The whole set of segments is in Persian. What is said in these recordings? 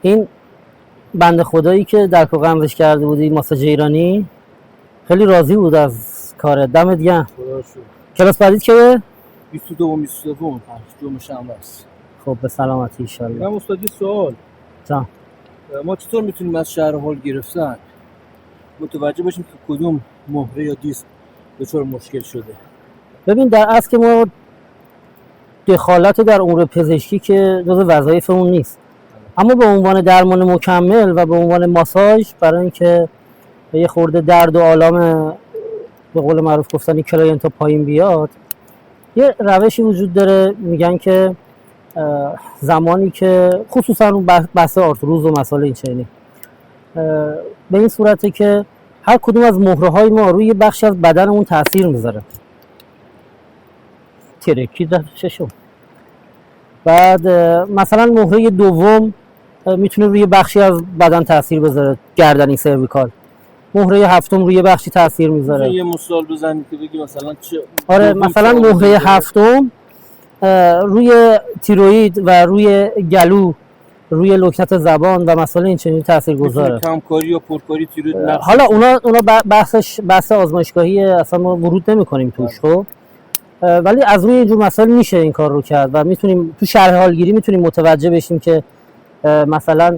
این بنده خدایی که در غمزش کرده بودی ماساژ ایرانی خیلی راضی بود از کارت. دمت گرم. خدا شکر. کلاس بعدیت که 22 و 23 جمعه شنبه است. خب به سلامتی ان شاء الله. من استاد یه سوال. جان. ما چطور میتونیم از شهر حال گرفتن متوجه باشیم که کدوم مهره یا دیسک دچار مشکل شده؟ ببین در اصل که ما دخالت در امور پزشکی که جزو وظایفمون نیست، اما به عنوان درمان مکمل و به عنوان ماساژ برای اینکه یه خورده درد و آلام به قول معروف گفتن کلاینت پایین بیاد، یه روشی وجود داره میگن که زمانی که خصوصا اون بحث آرتروز و مسائل این چنینی، به این صورته که هر کدوم از مهره های ما روی بخشی از بدنمون تاثیر میذاره. ترکی در چشم. بعد مثلا مهره دوم میتونه روی بخشی از بدن تاثیر بذاره، گردنی سرویکال. مهره هفتم روی بخشی تاثیر میذاره. یه مثال بزنید که بگی مثلا چه؟ آره مثلا مهره هفتم روی تیروئید و روی گلو، روی لکنت زبان و مسائل این چنین تاثیرگذاره. کمکاری یا پرکاری تیروئید نقش. حالا اونا بحث آزمایشگاهی اصلا ما ورود نمی‌کنیم توش، خب ولی از روی اینجور مسائل میشه این کار رو کرد و میتونیم تو شرح حالگیری میتونیم متوجه بشیم که مثلا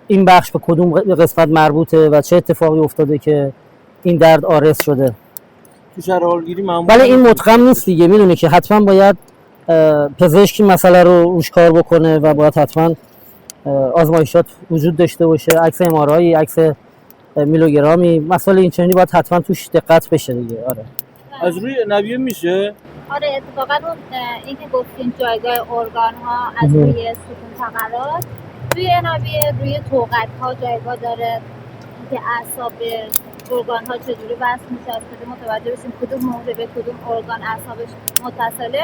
این بخش به کدوم قسمت مربوطه و چه اتفاقی افتاده که این درد آرس شده. تو شرح حالگیری معمولا ولی این مطقم نیست دیگه، میدونی که حتما باید پزشکی مسئله رو روش کار بکنه و باید حتما آزمایشات وجود داشته باشه، عکس ام‌آرآی، عکس میلوگرامی، مسائل این چنینی باید حتما توش دقت بشه دیگه. آره از روی نبیه میشه. آره اتفاقا اون این که گفتین جایگاه ارگان ها از روی ستون فقرات روی نبیه، روی توقعت ها جایگاه داره که اعصاب ارگان ها چجوری وصل میشه، از کجا متوجه بشیم کدوم مهره به کدوم ارگان اعصابش متصله.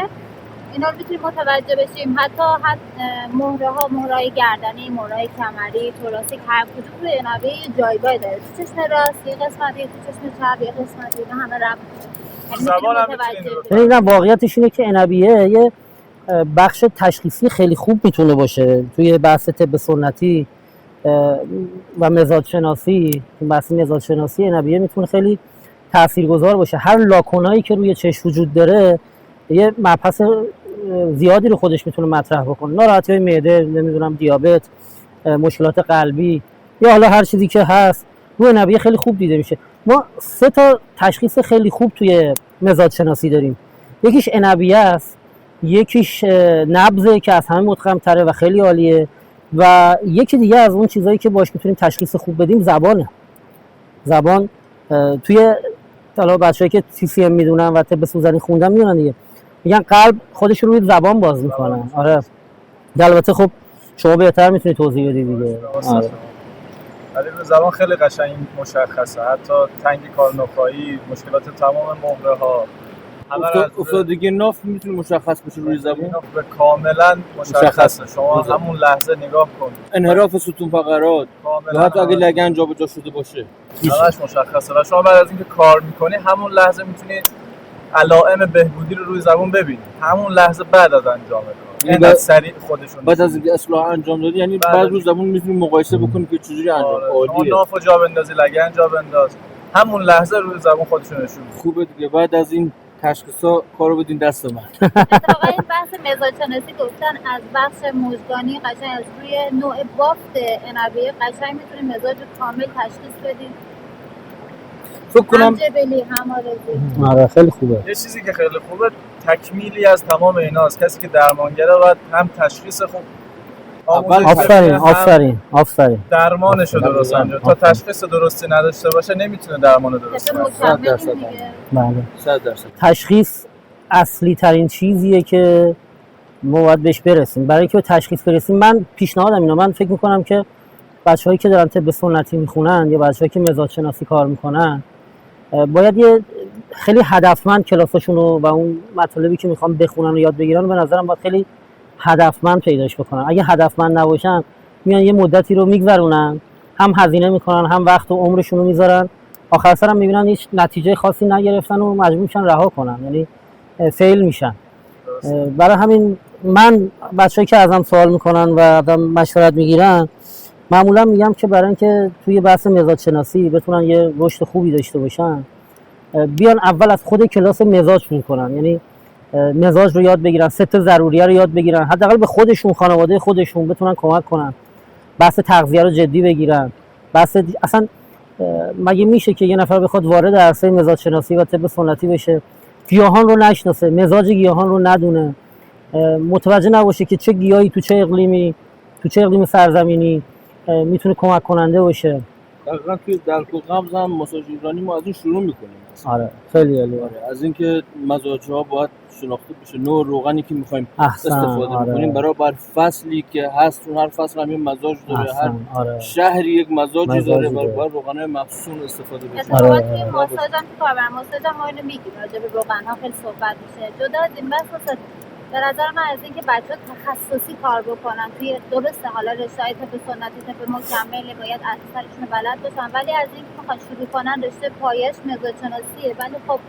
اینا رو میتونیم متوجه بشیم. حتی مهره ها، مهرهای گردنی، مهرهای کمری، توراسیک، هر کدوم روی نبیه یه جایگاه داره. تو چشم راست یه قسمتی، تو چشم چپ یه قسمتی، اینا همه ربط نه واقعیتش اینه که انابیه یه بخش تشخیصی خیلی خوب میتونه باشه توی بحث طب سنتی و مزاج شناسی. تو بحث مزاج شناسی انابیه میتونه خیلی تاثیرگذار باشه. هر لاکنایی که روی چشم وجود داره یه مبحث زیادی رو خودش میتونه مطرح بکنه. ناراحتی‌های معده، نمیدونم دیابت، مشکلات قلبی یا حالا هر چیزی که هست روی انابیه خیلی خوب دیده میشه. ما 3 تا تشخیص خیلی خوب توی مزاج شناسی داریم. یکیش انابیه است، یکیش نبضه که از همه متقم تره و خیلی عالیه، و یکی دیگه از اون چیزایی که باش میتونیم تشخیص خوب بدیم زبانه. زبان توی حالا بچه‌ای که CCM میدونن و طب سوزنی خوندن میدونن دیگه، میگن قلب خودش رو روی زبان باز میکنه. آره البته خب شما بهتر میتونی توضیح بدی دیگه. آره ولی به زبان خیلی قشنگ مشخصه، حتی تنگ کارنخایی، مشکلات تمام مهره ها، افتادگی ناف میتونه مشخص بشه روی زبان. ناف به کاملا مشخصه. شما همون لحظه نگاه کنید، انحراف ستون فقرات یا حتی اگه لگن جابجا شده باشه همش مشخصه و شما بعد از اینکه کار میکنی همون لحظه میتونید علائم بهبودی رو روی زبان ببینید، همون لحظه بعد از انجام کار. اینقدر سریع خودشون بعد از اینکه اصلاح انجام دادی، یعنی بعد روز زبون میتونی مقایسه بکنی که چجوری انجام عالیه. نافو جا بندازی، لگن جا بنداز، همون لحظه روی زبون خودشون نشون میده. خوبه دیگه. بعد از این تشخیصا کارو بدین دست من. اتفاقا این بحث مزاج شناسی گفتن از بخش مژگانی قشنگ از روی نوع بافت انابیه قشنگ میتونیم مزاج کامل تشخیص بدیم. فکر کنم هم جبلی هم آرزی. آره خیلی خوبه. یه چیزی که خیلی خوبه تکمیلی از تمام ایناست. کسی که درمانگره باید هم تشخیص خوب آفرین درمانشو درست انجام. تا تشخیص درستی نداشته باشه نمیتونه درمان درست کنه. 100%. بله 100%. تشخیص اصلی ترین چیزیه که ما باید بهش برسیم. برای اینکه به تشخیص برسیم من پیشنهادم اینه، من فکر میکنم که بچه‌هایی که دارن طب سنتی میخونن یا بچه‌هایی که مزاج شناسی کار میکنن باید یه خیلی هدفمند کلاساشون رو و اون مطالبی که میخوام بخونن و یاد بگیرن به نظرم باید خیلی هدفمند پیداش بکنن. اگه هدفمند نباشن میان یه مدتی رو میگذرونن، هم هزینه میکنن هم وقت و عمرشون رو میذارن، آخر سر هم میبینن هیچ نتیجه خاصی نگرفتن و مجبور میشن رها کنن، یعنی فیل میشن. برای همین من بچه‌ای که ازم سوال میکنن و ازم مشورت میگیرن معمولا میگم که برای اینکه توی بحث مزاج شناسی بتونن یه رشد خوبی داشته باشن بیان اول از خود کلاس مزاج شروع کنن، یعنی مزاج رو یاد بگیرن، 3 تا ضروریه رو یاد بگیرن، حداقل به خودشون، خانواده خودشون بتونن کمک کنن، بحث تغذیه رو جدی بگیرن. اصلا مگه میشه که یه نفر بخواد وارد عرصه مزاج شناسی و طب سنتی بشه گیاهان رو نشناسه، مزاج گیاهان رو ندونه، متوجه نباشه که چه گیاهی تو چه اقلیم سرزمینی میتونه کمک کننده باشه. دقیقاً توی درک و قبض هم ماساژ ایرانی ما از این شروع میکنیم. آره خیلی عالیه. آره، از اینکه مزاج‌ها باید شناخته بشه، نوع روغنی که می‌خوایم استفاده کنیم برای بر فصلی که هست، اون هر فصل هم یه مزاج داره، هر شهری یک مزاجی داره، برای روغن‌های مخصوص استفاده بشه. اتفاقا توی ماساژ هم تو کاربر ماساژ هم ما اینو میگیم، راجع به روغن‌ها خیلی صحبت میشه. جدا از این بحث به نظر من از اینکه بچه‌ها تخصصی کار بکنن توی درسته، حالا رشته‌های طب سنتی طب مکمل باید اکثرشون بلد باشن، ولی از اینکه میخوان شروع کنن رشته پایش مزاج شناسیه، ولی خب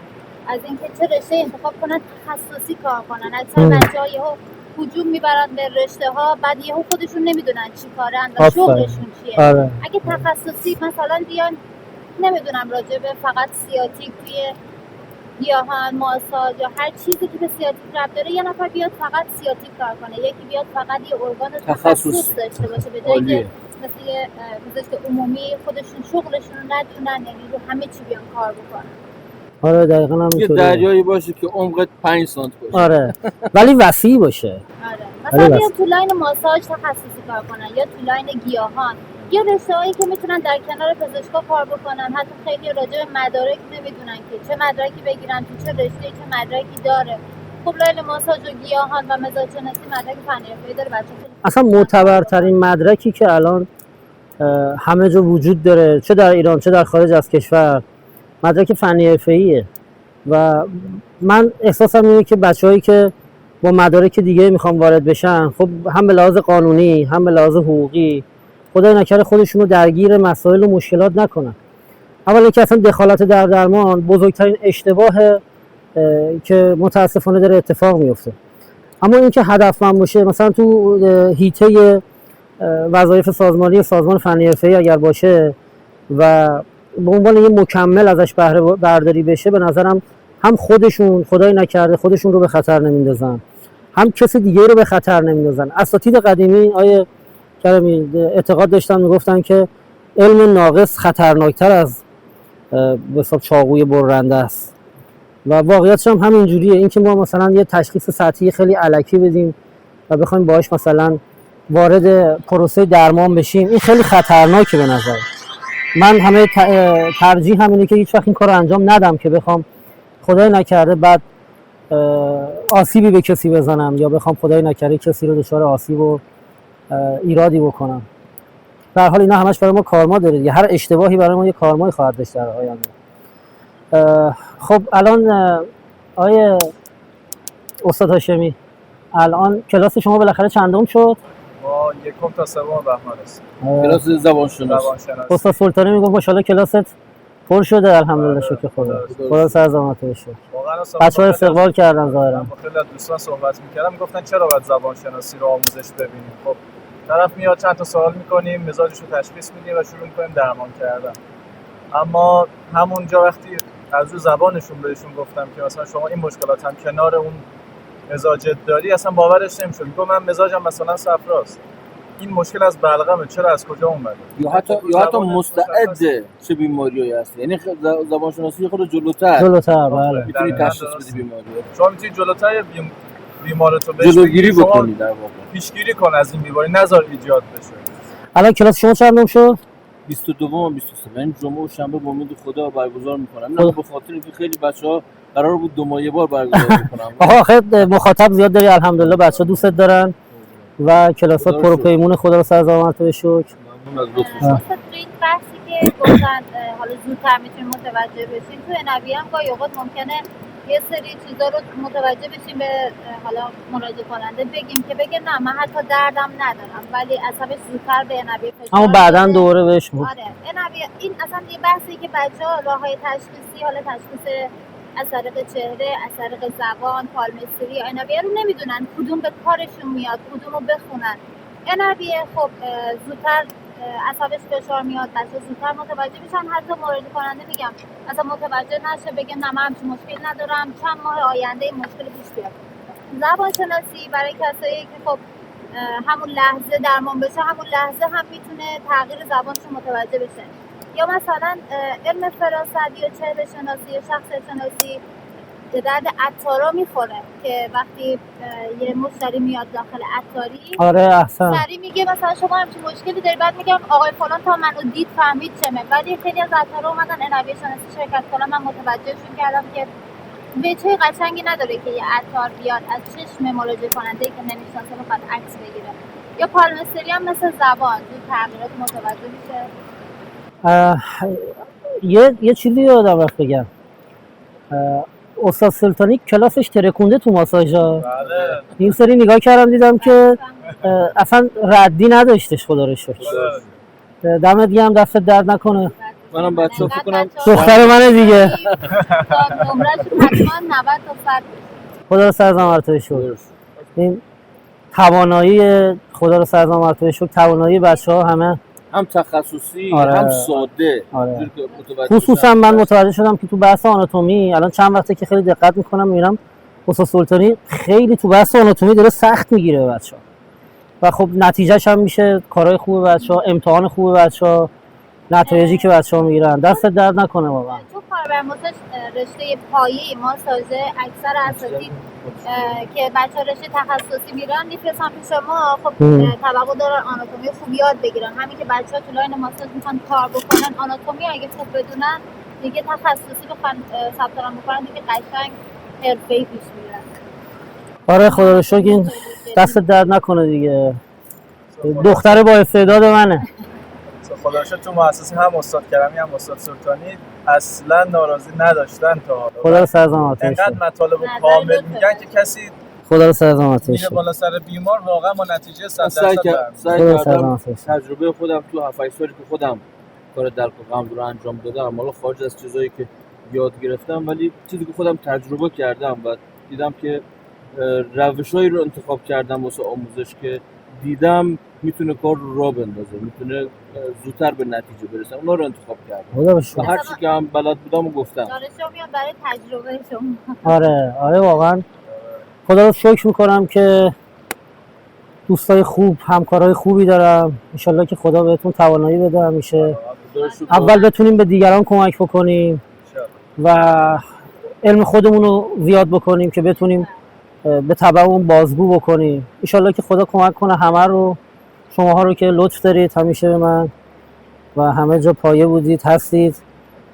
از اینکه چه رشته انتخاب کنن تخصصی کار کنن. اکثر بچه‌ها یهو هجوم میبرن به رشته‌ها، بعد یهو خودشون نمیدونن چی کارن و شغلشون چیه. اگه تخصصی مثلا بیان نمیدونم راجع به فقط سیاتیک توی گیاهان، ماساژ یا هر چیزی که به سیاتیک ربط داره، یه نفر بیاد فقط سیاتیک کار کنه، یکی بیاد فقط یه ارگان تخصص داشته باشه، به جایی که مثل یه پزشک عمومی خودشون شغلشون رو ندونن، یعنی رو همه چی بیان کار بکنن. آره دقیقاً همینطوره. یه دریایی باشه که عمقت 5 سانت باشه. آره ولی وسیع باشه. آره مثلا بیان تو لاین ماساژ تخصصی کار کنن یا تو لاین گیاهان، یا رشته‌هایی که میتونن در کنار پزشکا کار بکنن. حتی خیلی راجع به مدارک نمیدونن که چه مدرکی بگیرن، تو چه رشته‌ای چه مدرکی داره. خب لاین ماساژ و گیاهان و مزاج شناسی مدرک فنی حرفه‌ای داره. اصلا معتبرترین مدرکی که الان همه جا وجود داره، چه در ایران چه در خارج از کشور، مدرک فنی حرفه‌ایه و من احساسم اینه که بچه‌هایی که با مدارک دیگه میخوان وارد بشن، خب هم به لحاظ قانونی هم به لحاظ حقوقی خدای نکره خودشون رو درگیر مسائل و مشکلات نکنن. اولا که اصلا دخالت در درمان بزرگترین اشتباه که متاسفانه داره اتفاق میفته. اما اینکه هدفمند باشه، مثلا تو حیطه وظایف سازمانی سازمان فنی حرفه‌ای اگر باشه و به عنوان یه مکمل ازش بهره برداری بشه، به نظرم هم خودشون خدای نکرده خودشون رو به خطر نمیندازن، هم کسی دیگه رو به خطر نمیندازن. اساتید قدیمی آیه کریمی اعتقاد داشتن، میگفتن که علم ناقص خطرناکتر از به حساب چاقوی برنده است و واقعیتش هم همین جوریه. اینکه ما مثلا یه تشخیص سطحی خیلی الکی بدیم و بخوایم باهاش مثلا وارد پروسه درمان بشیم، این خیلی خطرناکه به نظر من. همه ترجیح همینه که هیچ وقت این کارو انجام ندم که بخوام خدای نکرده بعد آسیبی به کسی بزنم یا بخوام خدای نکرده کسی رو دچار آسیب و ایرادی بکنم. در حال اینا همش برای ما کارما داره دیگه، هر اشتباهی برای ما یه کارمایی خواهد داشت در آینده. خب الان آیه استاد هاشمی، الان کلاس شما بالاخره چندم شد؟ ما یکم تا سوم بهمن است. کلاس زبان شناسی. استاد سلطانی میگه ان شاءالله کلاست پر شده. الحمدلله شکر خدا سر زحمت بشه. بچه‌ها استقبال کردن ظاهرا. با خیلی از دوستان صحبت می‌کردم، میگفتن چرا باید زبان شناسی رو آموزش ببینیم. خب طرف میاد چند تا سوال می‌کنیم، مزاجش رو تشخیص میدیم و شروع می‌کنیم درمان کردن. اما همونجا وقتی از رو زبانشون بهشون گفتم که مثلا شما این مشکلات هم کنار اون مزاجت داری، اصلا باورش نمی‌شد. میگم من مزاجم مثلا صفراست، این مشکل از بلغمه، چرا از کجا اومده؟ یا حتی مستعد چه بیماریایی هست. یعنی زبان شناسی خود جلوتر بله میتونی تشخیص بدی بیماری. شما میتونی جلوتر بیمارتو جلوگیری بکنی، در واقع پیشگیری کن از این بیماری، نذار ایجاد بشه. الان کلاس شما چندم شد؟ 22 و 23. یعنی جمعه و شنبه با امید خدا برگزار میکنم. نه به خاطر اینکه خیلی بچه‌ها قرار بود 2 ماه یه بار برگزار کنم. آها خیلی مخاطب زیاد داری، الحمدلله بچه‌ها دوست دارن و کلاسات پروپیمون، خدا رو سر زحمت بشه. شکر. ممنون از لطفتون. این بحثی که گفتن حالا زودتر میتونیم متوجه بشیم، تو نوی هم گاهی اوقات ممکنه یه سری چیزا رو متوجه بشیم، به حالا مراجعه کننده بگیم که بگه نه من حتی دردم ندارم، ولی عصبش زودتر به نوی فشار، اما بعداً دوره بهش آره نوی این اصلا یه بحثی که بچه‌ها راههای تشخیصی، حالا تشخیص از طریق چهره، از طریق زبان، پالمستری یا NRBA رو نمیدونن کدوم به کارشون میاد، کدوم رو بخونن. NRBA خب زودتر اعصابش فشار میاد، بچه زودتر متوجه میشن، حتی مورد کننده میگم مثلا متوجه نشه بگه نه من همچین مشکل ندارم، چند ماه آینده این مشکل پیش بیاد. زبان شناسی برای کسایی که خب همون لحظه درمان بشه، همون لحظه هم میتونه تغییر زبانشون متوجه بشه. یا مثلا علم فراست یا چهره شناسی یا شخصیت شناسی به درد عطارا میخوره که وقتی یه مشتری میاد داخل عطاری، آره احسن، سری میگه مثلا شما همچین مشکلی داری، بعد میگم آقای فلان تا منو دید فهمید چمه. بعد یه خیلی از عطارا اومدن NRBA شناسی شرکت کنن، من متوجهشون کردم که وجه قشنگی نداره که یه عطار بیاد از چشم مراجعه کننده که نمیشناسه بخواد عکس بگیره. یا پالمستری هم مثل زبان تو تغییرات متوجه میشه. یه چیزی یادم رفت بگم، استاد سلطانی کلاسش ترکونده تو ماساژا. بله. این سری نگاه کردم دیدم که اصلا ردی نداشتش، خدا رو شکر. دمت گرم، دستت درد نکنه. منم بچه‌ها فکر کنم دختر منه دیگه. نمره‌ش حتما 90 تا 100. خدا رو سرزم مرتبه شکر. این توانایی، خدا رو سرزم مرتبه شکر، توانایی بچه‌ها همه هم تخصصی آره. هم ساده. آره. خصوصا من متوجه شدم که تو بحث آناتومی الان چند وقته که خیلی دقت میکنم میبینم استاد سلطانی خیلی تو بحث آناتومی داره سخت میگیره به بچه‌ها و خب نتیجهش هم میشه کارهای خوب بچه‌ها، امتحان خوب بچه‌ها، نتایجی که بچه‌ها میگیرن. دست درد نکنه واقعا. تو کاربرمزد رشته پایه‌ای ماساژ اکثر اساتید که بچه‌ها رشته تخصصی میرن میفرستن پیش ما، خب توقع دارن آناتومی خوب یاد بگیرن. همین که بچه‌ها تو لاین ماساژ میخوان کار بکنن، آناتومی اگه خوب بدونن دیگه تخصصی بخوان ثبت نام بکنن دیگه قشنگ حرفه‌ای پیش میرن. آره خدا رو شکر. این دست درد نکنه دیگه، دختر با استعداد منه. خدا رو شکر تو مؤسسه هم استاد کرمی هم استاد سلطانی اصلا ناراضی نداشتن تا حالا. خدا رو سرزامتش. اینقدر مطالب کامل میگن که کسی خدا رو سرزامتش. میره بالا سر بیمار واقعا با نتیجه 100% سعی کردم تجربه خودم تو 7 سالی که خودم کار درک و قلب رو انجام دادم، حالا خارج از چیزایی که یاد گرفتم، ولی چیزی که خودم تجربه کردم و دیدم که روشایی رو انتخاب کردم واسه آموزش که دیدم میتونه کار رو راه بندازه، میتونه زودتر به نتیجه برسه، اونا رو انتخاب کردم و هر چی که هم بلد بودم و گفتم. دانشجو میاد برای تجربه شما. آره واقعا خدا رو شکر میکنم که دوستای خوب، همکارای خوبی دارم. انشالله که خدا بهتون توانایی بده همیشه اول بتونیم به دیگران کمک بکنیم و علم خودمون رو زیاد بکنیم که بتونیم به تبعمون بازگو بکنیم. انشالله که خدا کمک کنه همه رو، شماها رو که لطف دارید همیشه به من و همه جا پایه بودید هستید.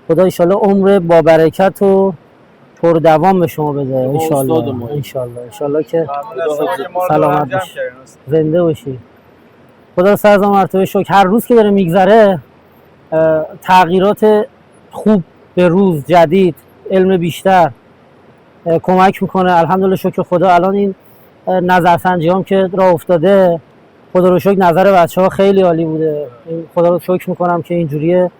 خدا انشالله عمر با برکت و پر دوام به شما بده. انشالله که سلامت باشی، زنده باشی. خدا سرزام مرتبه شکر. هر روز که داره میگذره تغییرات خوب به روز، جدید، علم بیشتر کمک میکنه. الحمدلله شکر خدا. الان این نظرسنجی هم که راه افتاده، خدا رو شکر نظر بچه‌ها خیلی عالی بوده. خدا رو شکر میکنم که اینجوریه.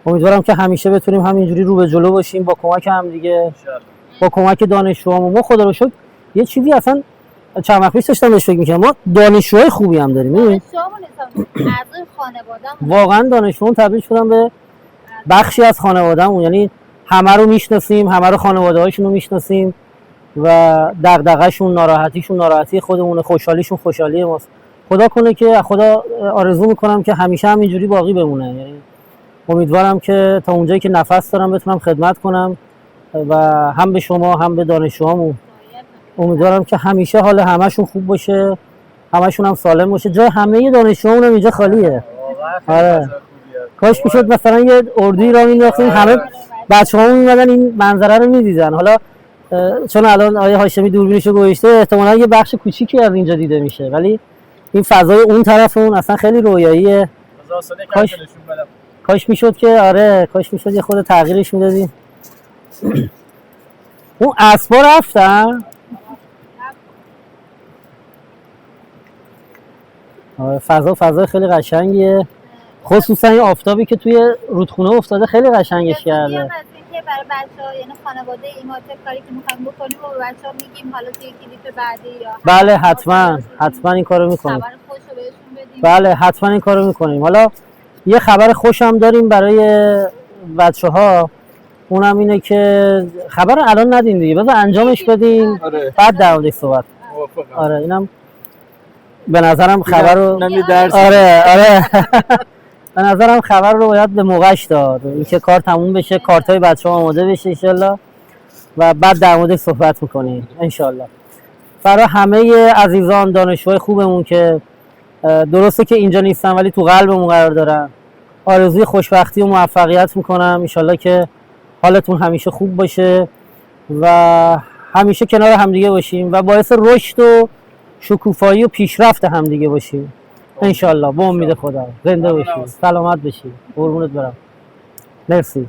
امیدوارم که همیشه بتونیم همینجوری رو به جلو باشیم با کمک هم دیگه، با کمک دانشجوامون. ما خدا رو شکر یه چیزی اصلا چند وقت پیش داشتم بهش فکر می‌کردم، ما دانشجوهای خوبی هم داریم. دانشجوامون اعضای خانواده‌مون، واقعا دانشجوامون تبدیل شدن به بخشی از خانواده‌مون، یعنی همه رو میشناسیم، همه رو خانواده‌هاشون رو میشناسیم و دغدغه‌شون، ناراحتیشون ناراحتی خودمونه، خوشحالیشون خوشحالی ماست. خدا کنه که خدا آرزو میکنم که همیشه همینجوری باقی بمونه. یعنی امیدوارم که تا اونجایی که نفس دارم بتونم خدمت کنم و هم به شما هم به دانشجوامون. امیدوارم که همیشه حال همه‌شون خوب باشه، همه‌شون هم سالم باشه. جای همه دانشجوامون هم اینجا خالیه. آره کاش میشد مثلا یه اردوی را مینداختیم همه بچه‌هامون میمدن این منظره رو میدیدن. حالا چون الان آیه هاشمی دوربینشو گذاشته احتمالاً یه بخش کوچیکی از اینجا دیده میشه، ولی این فضای اون طرف اون اصلا خیلی رویاییه. کاش میشد که کاش میشد یه خود تغییرش میدادیم. اون اسبا رفتن. فضای خیلی قشنگیه، خصوصا این آفتابی که توی رودخونه افتاده خیلی قشنگش کرده. از اینکه برای بچه‌ها، یعنی خانواده ایماتک کاری که می‌خوایم بکنیم و به بچه‌ها میگیم حالا توی کلیپ بعدی یا بله حتما این کارو میکنیم. خبر خوش رو بهشون بدیم. بله حتما این کارو میکنیم. حالا یه خبر خوش هم داریم برای بچه‌ها، اونم اینه که خبر الان ندیم دیگه، بذار انجامش بدیم بعد در موردش صحبت. آره اینم به نظرم خبر رو آره به نظرم خبر رو باید به موقعش داد، اینکه کار تموم بشه، کارتای بچه‌ها آماده بشه انشالله و بعد در موردش صحبت میکنیم انشالله. برای همه عزیزان دانشجوهای خوبمون که درسته که اینجا نیستن ولی تو قلبمون قرار دارن، آرزوی خوشبختی و موفقیت میکنم انشالله که حالتون همیشه خوب باشه و همیشه کنار همدیگه باشیم و باعث رشد و شکوفایی و پیشرفت همدیگه باشیم انشالله. با امید خدا. زنده باشید، سلامت باشید، قربونت برم. مرسی.